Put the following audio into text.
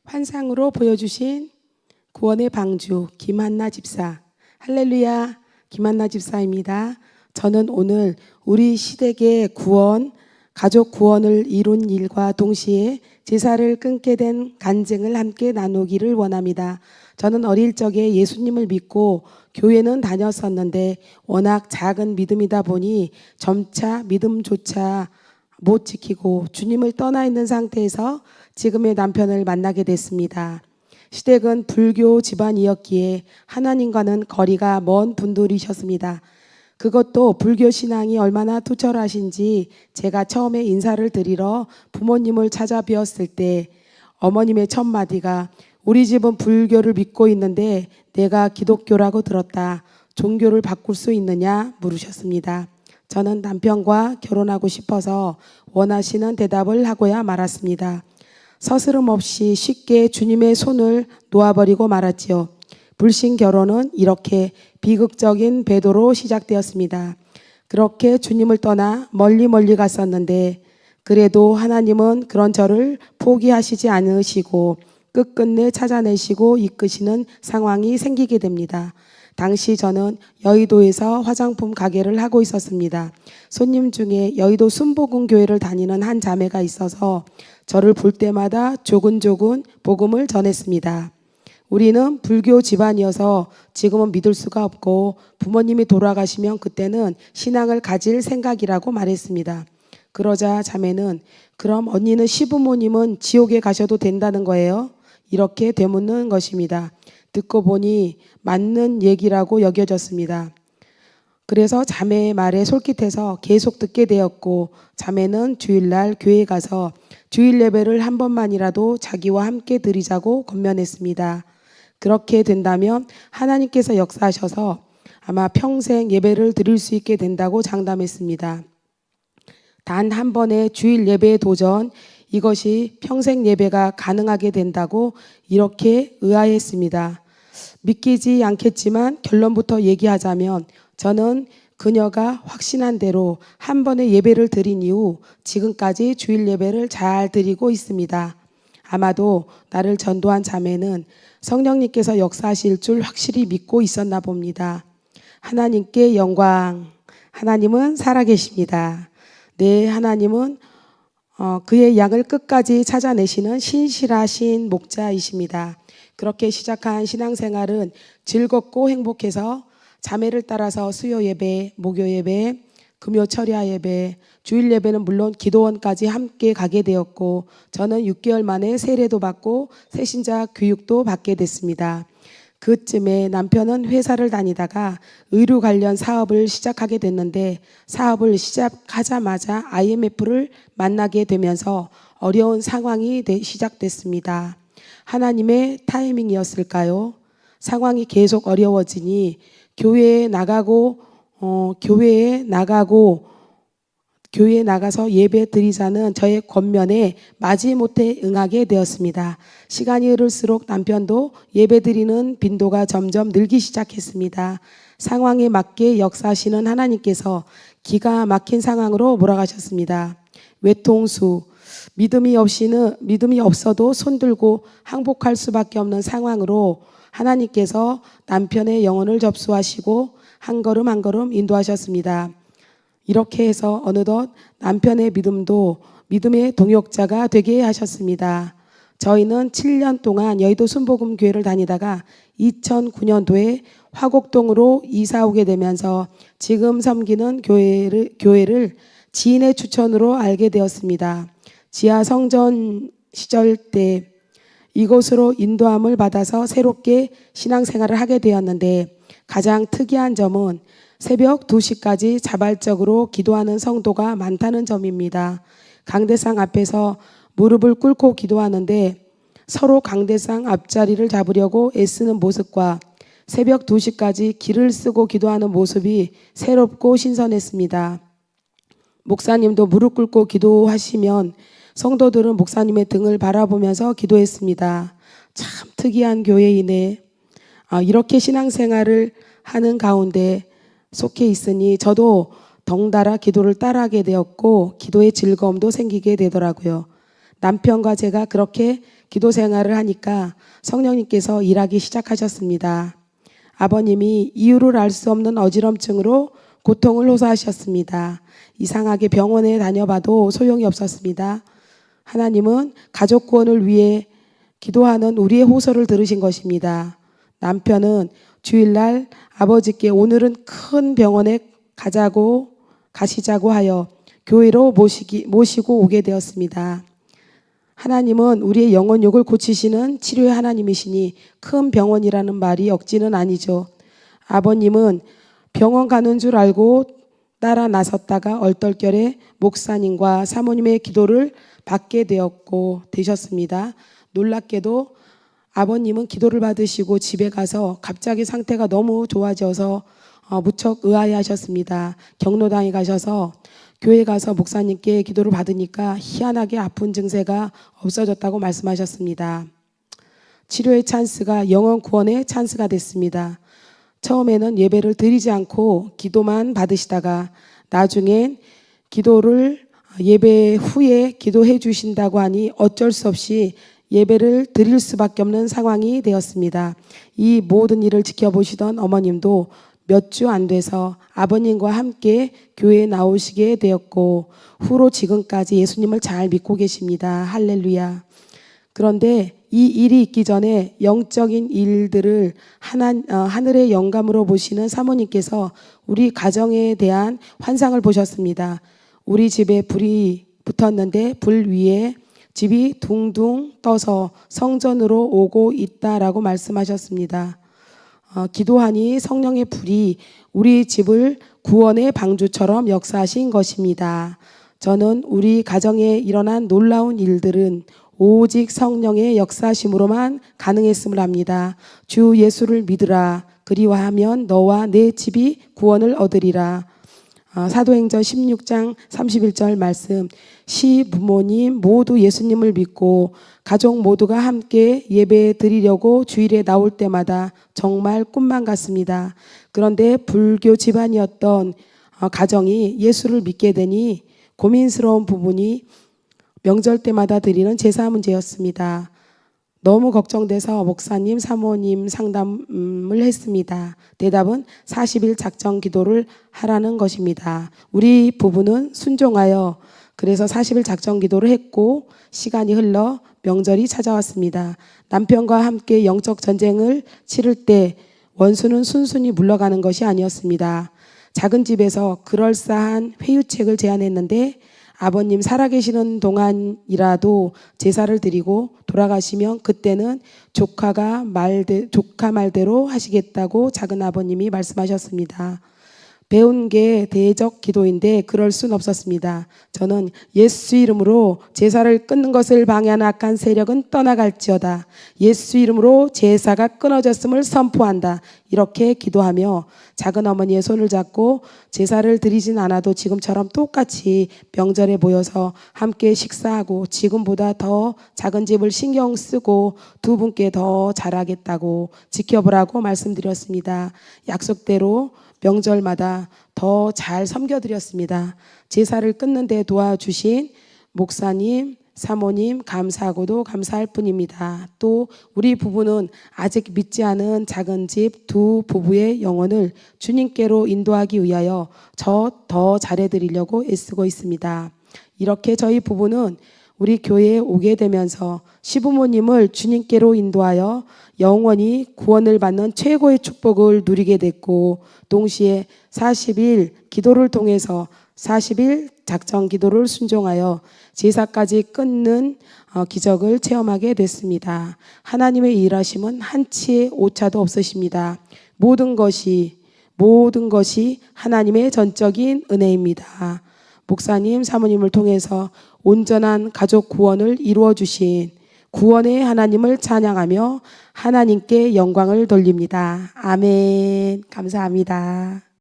환상으로 보여주신 구원의 방주 김한나 집사. 할렐루야, 김한나 집사입니다. 저는 오늘 우리 시댁의 구원, 가족 구원을 이룬 일과 동시에 제사를 끊게 된 간증을 함께 나누기를 원합니다. 저는 어릴 적에 예수님을 믿고 교회는 다녔었는데 워낙 작은 믿음이다 보니 점차 믿음조차 못 지키고 주님을 떠나 있는 상태에서 지금의 남편을 만나게 됐습니다. 시댁은 불교 집안이었기에 하나님과는 거리가 먼 분들이셨습니다. 그것도 불교 신앙이 얼마나 투철하신지 제가 처음에 인사를 드리러 부모님을 찾아뵈었을 때 어머님의 첫 마디가 우리 집은 불교를 믿고 있는데 내가 기독교라고 들었다. 종교를 바꿀 수 있느냐 물으셨습니다. 저는 남편과 결혼하고 싶어서 원하시는 대답을 하고야 말았습니다. 서스름 없이 쉽게 주님의 손을 놓아버리고 말았지요. 불신 결혼은 이렇게 비극적인 배도로 시작되었습니다. 그렇게 주님을 떠나 멀리 갔었는데 그래도 하나님은 그런 저를 포기하시지 않으시고 끝끝내 찾아내시고 이끄시는 상황이 생기게 됩니다. 당시 저는 여의도에서 화장품 가게를 하고 있었습니다. 손님 중에 여의도 순복음교회를 다니는 한 자매가 있어서 저를 볼 때마다 조근조근 복음을 전했습니다. 우리는 불교 집안이어서 지금은 믿을 수가 없고 부모님이 돌아가시면 그때는 신앙을 가질 생각이라고 말했습니다. 그러자 자매는 그럼 언니는 시부모님은 지옥에 가셔도 된다는 거예요? 이렇게 되묻는 것입니다. 듣고 보니 맞는 얘기라고 여겨졌습니다. 그래서 자매의 말에 솔깃해서 계속 듣게 되었고 자매는 주일날 교회에 가서 주일 예배를 한 번만이라도 자기와 함께 드리자고 권면했습니다. 그렇게 된다면 하나님께서 역사하셔서 아마 평생 예배를 드릴 수 있게 된다고 장담했습니다. 단 한 번의 주일 예배의 도전, 이것이 평생 예배가 가능하게 된다고 이렇게 의아했습니다. 믿기지 않겠지만 결론부터 얘기하자면 저는 그녀가 확신한 대로 한 번의 예배를 드린 이후 지금까지 주일 예배를 잘 드리고 있습니다. 아마도 나를 전도한 자매는 성령님께서 역사하실 줄 확실히 믿고 있었나 봅니다. 하나님께 영광. 하나님은 살아계십니다. 네, 하나님은 그의 양을 끝까지 찾아내시는 신실하신 목자이십니다. 그렇게 시작한 신앙생활은 즐겁고 행복해서 자매를 따라서 수요 예배, 목요 예배, 금요 철야 예배, 주일 예배는 물론 기도원까지 함께 가게 되었고 저는 6개월 만에 세례도 받고 새신자 교육도 받게 됐습니다. 그쯤에 남편은 회사를 다니다가 의료 관련 사업을 시작하게 됐는데 사업을 시작하자마자 IMF를 만나게 되면서 어려운 상황이 시작됐습니다. 하나님의 타이밍이었을까요? 상황이 계속 어려워지니 교회에 나가서 예배 드리자는 저의 권면에 마지못해 응하게 되었습니다. 시간이 흐를수록 남편도 예배 드리는 빈도가 점점 늘기 시작했습니다. 상황에 맞게 역사하시는 하나님께서 기가 막힌 상황으로 몰아가셨습니다. 외통수, 믿음이 없어도 손들고 항복할 수밖에 없는 상황으로 하나님께서 남편의 영혼을 접수하시고 한 걸음 한 걸음 인도하셨습니다. 이렇게 해서 어느덧 남편의 믿음도 믿음의 동역자가 되게 하셨습니다. 저희는 7년 동안 여의도 순복음교회를 다니다가 2009년도에 화곡동으로 이사 오게 되면서 지금 섬기는 교회를 지인의 추천으로 알게 되었습니다. 지하 성전 시절 때 이곳으로 인도함을 받아서 새롭게 신앙생활을 하게 되었는데 가장 특이한 점은 새벽 2시까지 자발적으로 기도하는 성도가 많다는 점입니다. 강대상 앞에서 무릎을 꿇고 기도하는데 서로 강대상 앞자리를 잡으려고 애쓰는 모습과 새벽 2시까지 길을 쓰고 기도하는 모습이 새롭고 신선했습니다. 목사님도 무릎 꿇고 기도하시면 성도들은 목사님의 등을 바라보면서 기도했습니다. 참 특이한 교회이네. 이렇게 신앙생활을 하는 가운데 속해 있으니 저도 덩달아 기도를 따라하게 되었고 기도의 즐거움도 생기게 되더라고요. 남편과 제가 그렇게 기도 생활을 하니까 성령님께서 일하기 시작하셨습니다. 아버님이 이유를 알 수 없는 어지럼증으로 고통을 호소하셨습니다. 이상하게 병원에 다녀봐도 소용이 없었습니다. 하나님은 가족 구원을 위해 기도하는 우리의 호소를 들으신 것입니다. 남편은 주일날 아버지께 오늘은 큰 병원에 가시자고 하여 교회로 모시고 오게 되었습니다. 하나님은 우리의 영혼욕을 고치시는 치료의 하나님이시니 큰 병원이라는 말이 억지는 아니죠. 아버님은 병원 가는 줄 알고 따라 나섰다가 얼떨결에 목사님과 사모님의 기도를 받게 되셨습니다. 놀랍게도 아버님은 기도를 받으시고 집에 가서 갑자기 상태가 너무 좋아져서 무척 의아해하셨습니다. 경로당에 가셔서 교회 가서 목사님께 기도를 받으니까 희한하게 아픈 증세가 없어졌다고 말씀하셨습니다. 치료의 찬스가 영혼 구원의 찬스가 됐습니다. 처음에는 예배를 드리지 않고 기도만 받으시다가 나중엔 기도를 예배 후에 기도해 주신다고 하니 어쩔 수 없이 예배를 드릴 수밖에 없는 상황이 되었습니다. 이 모든 일을 지켜보시던 어머님도 몇 주 안 돼서 아버님과 함께 교회에 나오시게 되었고 후로 지금까지 예수님을 잘 믿고 계십니다. 할렐루야. 그런데 이 일이 있기 전에 영적인 일들을 하늘의 영감으로 보시는 사모님께서 우리 가정에 대한 환상을 보셨습니다. 우리 집에 불이 붙었는데 불 위에 집이 둥둥 떠서 성전으로 오고 있다라고 말씀하셨습니다. 기도하니 성령의 불이 우리 집을 구원의 방주처럼 역사하신 것입니다. 저는 우리 가정에 일어난 놀라운 일들은 오직 성령의 역사심으로만 가능했음을 압니다. 주 예수를 믿으라. 그리하면 너와 내 집이 구원을 얻으리라. 사도행전 16장 31절 말씀. 시부모님 모두 예수님을 믿고 가족 모두가 함께 예배 드리려고 주일에 나올 때마다 정말 꿈만 같습니다. 그런데 불교 집안이었던 가정이 예수를 믿게 되니 고민스러운 부분이 명절 때마다 드리는 제사 문제였습니다. 너무 걱정돼서 목사님, 사모님 상담을 했습니다. 대답은 40일 작정 기도를 하라는 것입니다. 우리 부부는 순종하여 그래서 40일 작정 기도를 했고 시간이 흘러 명절이 찾아왔습니다. 남편과 함께 영적 전쟁을 치를 때 원수는 순순히 물러가는 것이 아니었습니다. 작은 집에서 그럴싸한 회유책을 제안했는데 아버님 살아계시는 동안이라도 제사를 드리고 돌아가시면 그때는 조카 말대로 하시겠다고 작은 아버님이 말씀하셨습니다. 배운 게 대적 기도인데 그럴 순 없었습니다. 저는 예수 이름으로 제사를 끊는 것을 방해하는 악한 세력은 떠나갈지어다. 예수 이름으로 제사가 끊어졌음을 선포한다. 이렇게 기도하며 작은 어머니의 손을 잡고 제사를 드리진 않아도 지금처럼 똑같이 명절에 모여서 함께 식사하고 지금보다 더 작은 집을 신경 쓰고 두 분께 더 잘하겠다고 지켜보라고 말씀드렸습니다. 약속대로 명절마다 더 잘 섬겨드렸습니다. 제사를 끊는 데 도와주신 목사님, 사모님 감사하고도 감사할 뿐입니다. 또 우리 부부는 아직 믿지 않은 작은 집 두 부부의 영혼을 주님께로 인도하기 위하여 더 잘해드리려고 애쓰고 있습니다. 이렇게 저희 부부는 우리 교회에 오게 되면서 시부모님을 주님께로 인도하여 영원히 구원을 받는 최고의 축복을 누리게 됐고 동시에 40일 기도를 통해서 40일 작정 기도를 순종하여 제사까지 끊는 기적을 체험하게 됐습니다. 하나님의 일하심은 한치의 오차도 없으십니다. 모든 것이 하나님의 전적인 은혜입니다. 목사님, 사모님을 통해서 온전한 가족 구원을 이루어 주신 구원의 하나님을 찬양하며 하나님께 영광을 돌립니다. 아멘. 감사합니다.